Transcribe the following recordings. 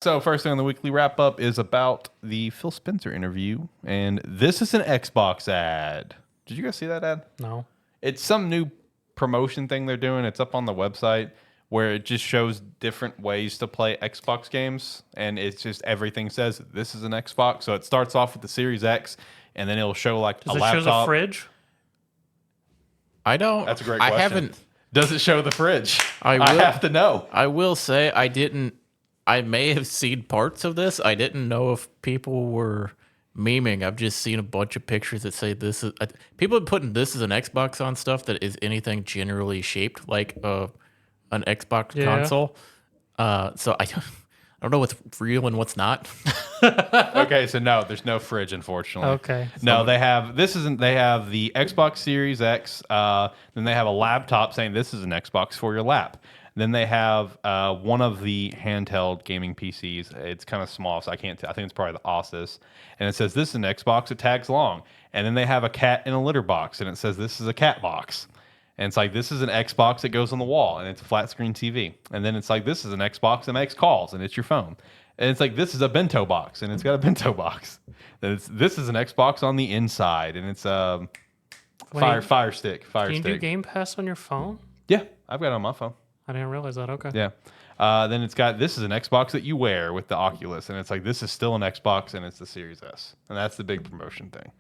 So first thing on the weekly wrap up is about the Phil Spencer interview, and this is an Xbox ad. Did you guys see that ad? No. It's some new promotion thing they're doing. It's up on the website where it just shows different ways to play Xbox games, and it's just everything says this is an Xbox. So it starts off with the Series X, and then it'll show like Does a it laptop. show the fridge? I don't. That's a great question. I haven't. Does it show the fridge? I I will- have to know. I will say I didn't. I may have seen parts of this. I didn't know if people were memeing. I've just seen a bunch of pictures that say this is. People are putting this as an Xbox on stuff that is anything generally shaped like an Xbox console. So I don't know what's real and what's not. Okay, so no, there's no fridge, unfortunately. Okay. No, they have they have the Xbox Series X. Then they have a laptop saying this is an Xbox for your lap. Then they have one of the handheld gaming PCs. It's kind of small, so I can't. I think it's probably the Asus, and it says this is an Xbox. It tags along, and then they have a cat in a litter box, and it says this is a cat box. And it's like this is an Xbox that goes on the wall, and it's a flat screen TV. And then it's like this is an Xbox that makes calls, and it's your phone. And it's like this is a bento box, and it's got a bento box. And this is an Xbox on the inside, and it's fire stick. Can you do Game Pass on your phone? Yeah, I've got it on my phone. I didn't realize that. Okay. Yeah. Then it's got this is an Xbox that you wear with the Oculus, and it's like this is still an Xbox, and it's the Series S, and that's the big promotion thing.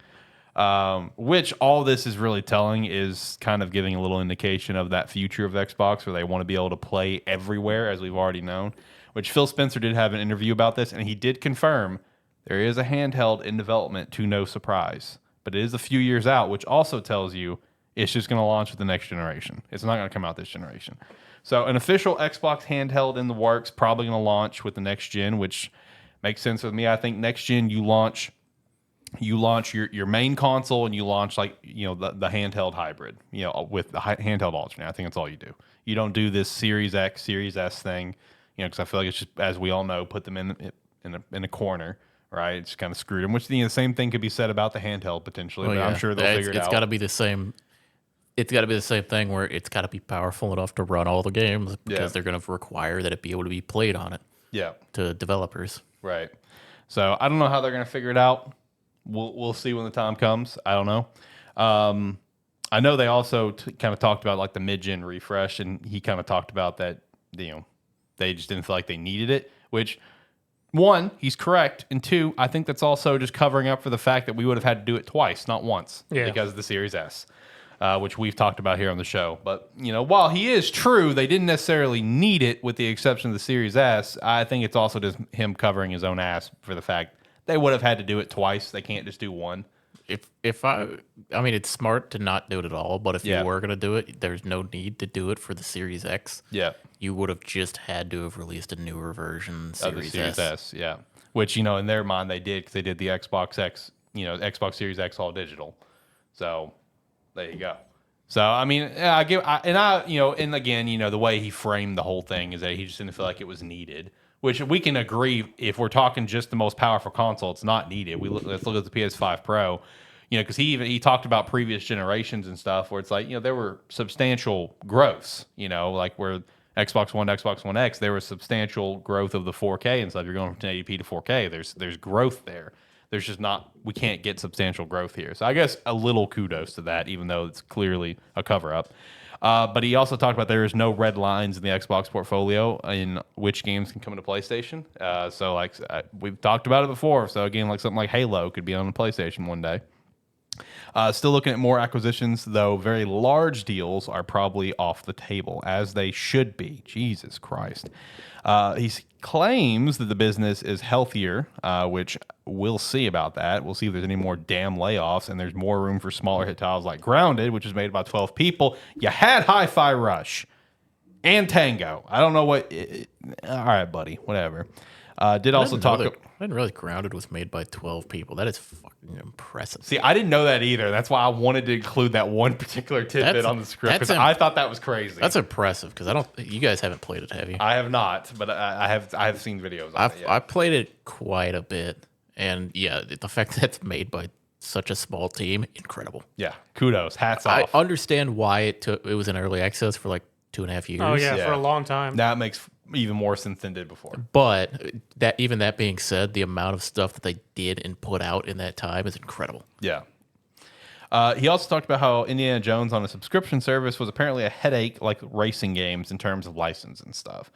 Which all this is really telling is kind of giving a little indication of that future of Xbox, where they want to be able to play everywhere, as we've already known. Which Phil Spencer did have an interview about this, and he did confirm there is a handheld in development, to no surprise, but it is a few years out, which also tells you it's just going to launch with the next generation. It's not going to come out this generation. So an official Xbox handheld in the works, probably going to launch with the next gen, which makes sense with me. I think next gen you launch your main console and you launch like the handheld hybrid, with the handheld alternate. I think that's all you do. You don't do this Series X, Series S thing, because I feel like it's just, as we all know, put them in a corner, right? It's kind of screwed them. Which the same thing could be said about the handheld potentially, but I'm sure they'll figure it out. It's got to be the same. It's got to be the same thing where it's got to be powerful enough to run all the games because they're going to require that it be able to be played on it. Yeah. To developers. Right. So I don't know how they're going to figure it out. We'll see when the time comes. I don't know. I know they also kind of talked about like the mid-gen refresh, and he kind of talked about that. They just didn't feel like they needed it. Which, one, he's correct, and two, I think that's also just covering up for the fact that we would have had to do it twice, not once, because of the Series S. Which we've talked about here on the show. But, while he is true, they didn't necessarily need it with the exception of the Series S. I think it's also just him covering his own ass for the fact they would have had to do it twice. They can't just do one. I mean, it's smart to not do it at all, but if Yeah. you were going to do it, there's no need to do it for the Series X. Yeah. You would have just had to have released a newer version, Of the Series S, yeah. Which, in their mind they did, because they did the Xbox X, Xbox Series X all digital. So there you go. So I mean, and again, the way he framed the whole thing is that he just didn't feel like it was needed. Which we can agree, if we're talking just the most powerful console, it's not needed. Let's look at the PS5 Pro, because he talked about previous generations and stuff where it's like there were substantial growths, like where Xbox One, Xbox One X, there was substantial growth of the 4K and stuff. You're going from 1080p to 4K. There's growth there. There's just not, we can't get substantial growth here. So I guess a little kudos to that, even though it's clearly a cover up. But he also talked about there is no red lines in the Xbox portfolio in which games can come into PlayStation. So we've talked about it before. So again, like something like Halo could be on the PlayStation one day. Still looking at more acquisitions, though very large deals are probably off the table, as they should be. Jesus Christ. He claims that the business is healthier, which we'll see about that. We'll see if there's any more damn layoffs, and there's more room for smaller hit titles like Grounded, which is made by 12 people. You had Hi-Fi Rush and Tango. I don't know what... all right, buddy. Whatever. Did also talk... I didn't realize Grounded was made by 12 people. That is fucking impressive. See, I didn't know that either. That's why I wanted to include that one particular tidbit on the script, because I thought that was crazy. That's impressive, because you guys haven't played it, have you? I have not, but I have seen videos on it. Yeah. I played it quite a bit, and yeah, the fact that it's made by such a small team, incredible. Yeah, kudos, hats off. I understand why it was in early access for like 2.5 years. Oh yeah, for a long time. That makes even more since than did before. But that being said, the amount of stuff that they did and put out in that time is incredible. Yeah. He also talked about how Indiana Jones on a subscription service was apparently a headache like racing games in terms of license and stuff.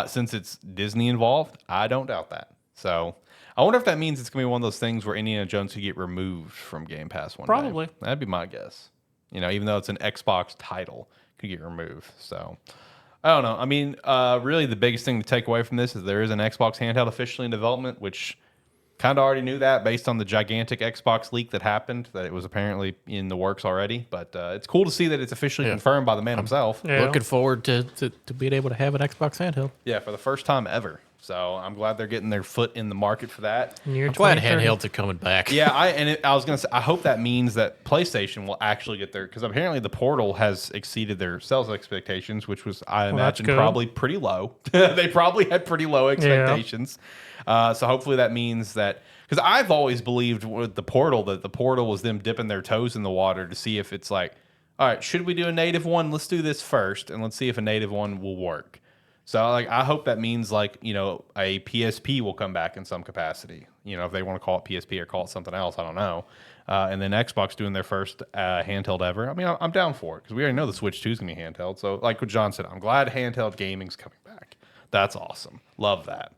Since it's Disney involved, I don't doubt that. So I wonder if that means it's going to be one of those things where Indiana Jones could get removed from Game Pass one Probably. day. That'd be my guess. You know, even though it's an Xbox title, could get removed. So I don't know. I mean, really the biggest thing to take away from this is there is an Xbox handheld officially in development, which kind of already knew that based on the gigantic Xbox leak that happened, that it was apparently in the works already. But it's cool to see that it's officially confirmed by the man himself. Yeah. Looking forward to being able to have an Xbox handheld. Yeah, for the first time ever. So I'm glad they're getting their foot in the market for that. Year I'm glad 2030. handhelds are coming back. Yeah, I was gonna say I hope that means that PlayStation will actually get their, because apparently the Portal has exceeded their sales expectations, which was I that's imagine good. probably pretty low. They probably had pretty low expectations. So hopefully that means that, because I've always believed with the Portal that the Portal was them dipping their toes in the water to see if it's like, all right, should we do a native one? Let's do this first, and let's see if a native one will work. So like I hope that means like, you know, a PSP will come back in some capacity. You know, if they want to call it PSP or call it something else, I don't know. And then Xbox doing their first handheld ever. I mean, I'm down for it because we already know the Switch 2 is going to be handheld. So like what John said, I'm glad handheld gaming's coming back. That's awesome. Love that.